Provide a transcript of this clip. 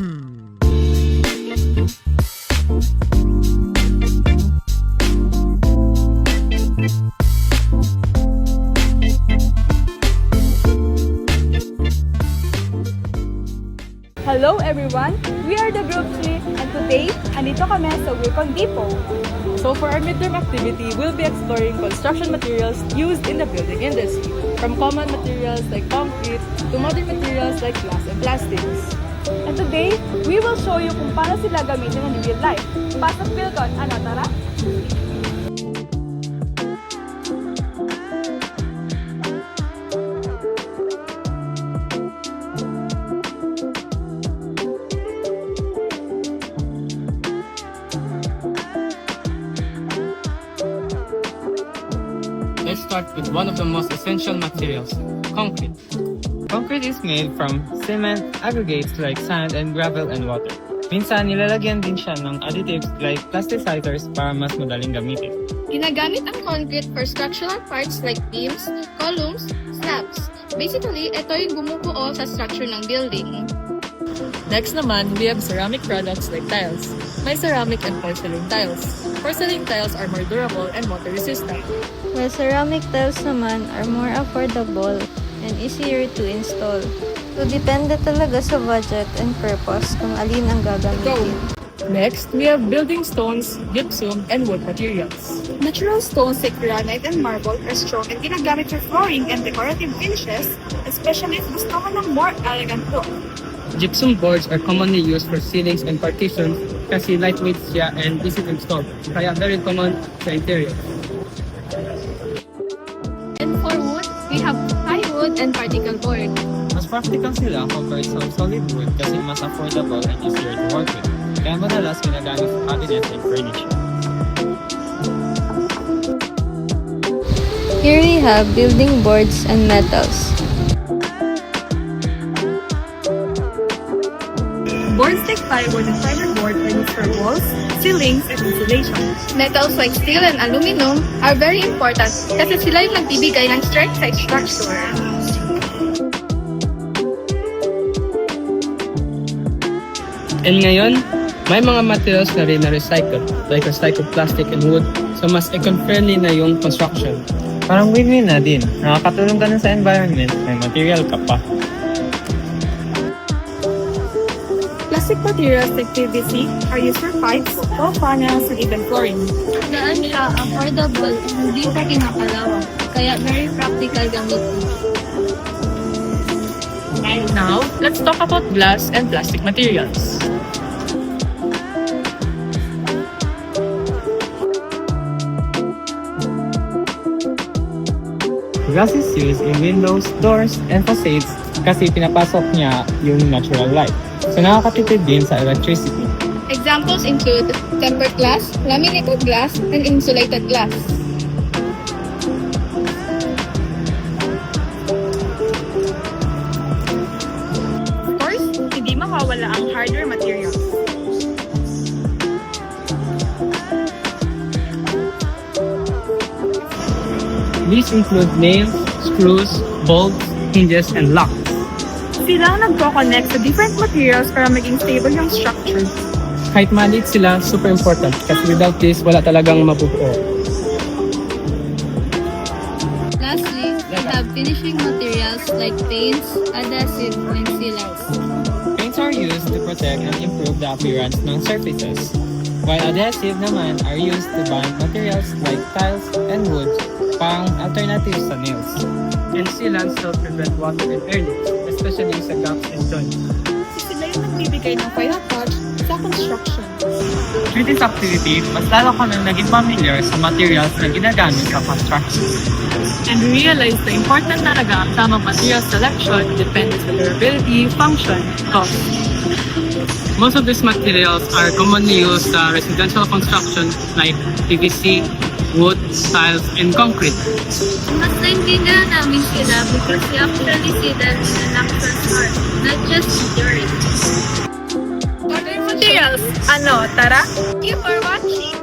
Hello everyone! We are the Group 3 and today, andito kami sa Wicon Depot. So for our midterm activity, we'll be exploring construction materials used in the building industry, from common materials like concrete to modern materials like glass and plastics. And today, we will show you kung paano sila gamitin in real life. Pasok Wilcon, ano tara? Let's start with one of the most essential materials, concrete. Concrete is made from cement, aggregates like sand and gravel and water. Minsan, nilalagyan din siya ng additives like plasticizers para mas madaling gamitin. Ginagamit ang concrete for structural parts like beams, columns, slabs. Basically, ito yung bumubuo sa structure ng building. Next naman, we have ceramic products like tiles. May ceramic and porcelain tiles. Porcelain tiles are more durable and water resistant. While ceramic tiles naman are more affordable and easier to install. So, depende talaga sa budget and purpose kung alin ang gagamitin. Next, we have building stones, gypsum, and wood materials. Natural stones like granite and marble are strong and ginagamit for flooring and decorative finishes, especially if gusto mo ng more elegant look. Gypsum boards are commonly used for ceilings and partitions kasi lightweight siya and easy to install, kaya very common sa interior. And for wood, we have plywood and particle board. Mas practical sila compared sa solid wood kasi mas affordable and easier to work with. Kaya madalas ginagamit sa cabinets and furniture. Here we have building boards and metals. Boards like plywood and fiberboard are used for walls, ceilings, and insulation. Metals like steel and aluminum are very important kasi sila yung nagbibigay ng strength sa structure. And ngayon, may mga materials na rin na recycle, like recycled plastic and wood, so mas eco-friendly na yung construction. Parang win-win na din. Nakakatulong ka na sa environment, may material ka pa. Plastic materials like PVC are used for pipes, wall panels, and even flooring. Daan siya affordable and hindi pa kinakalawan. Kaya very practical gamitin. Now, let's talk about glass and plastic materials. Glass is used in windows, doors, and facades kasi pinapasok niya yung natural light. So nakakatipid din sa electricity. Examples include tempered glass, laminated glass, and insulated glass. Of course, hindi mawawala ang hardware materials. These include nails, screws, bolts, hinges, and locks. Sila ang nagko-connect sa different materials para maging stable yung structure. Kahit maliit sila, super important kasi without this, wala talagang mabubuo. Lastly, we have finishing materials like paints, adhesive, and sealants. Paints are used to protect and improve the appearance ng surfaces, while adhesive naman are used to bind materials like tiles and wood, pang alternative sa nails. And sealants help prevent water and air leaks, especially sa gaps and joints. Sila yung nagbibigay ng final touch sa construction. Through this activity, mas lalo ko nang naging familiar sa materials na ginagamit sa construction. And realize the important talaga ang tamang material selection depende sa durability, function, cost. Most of these materials are commonly used sa residential construction like PVC, wood, tiles, and concrete. Mas naintindihan namin sila because we actually see them in an actual store, not just in theory. Materials, ano, tara? Thank you for watching!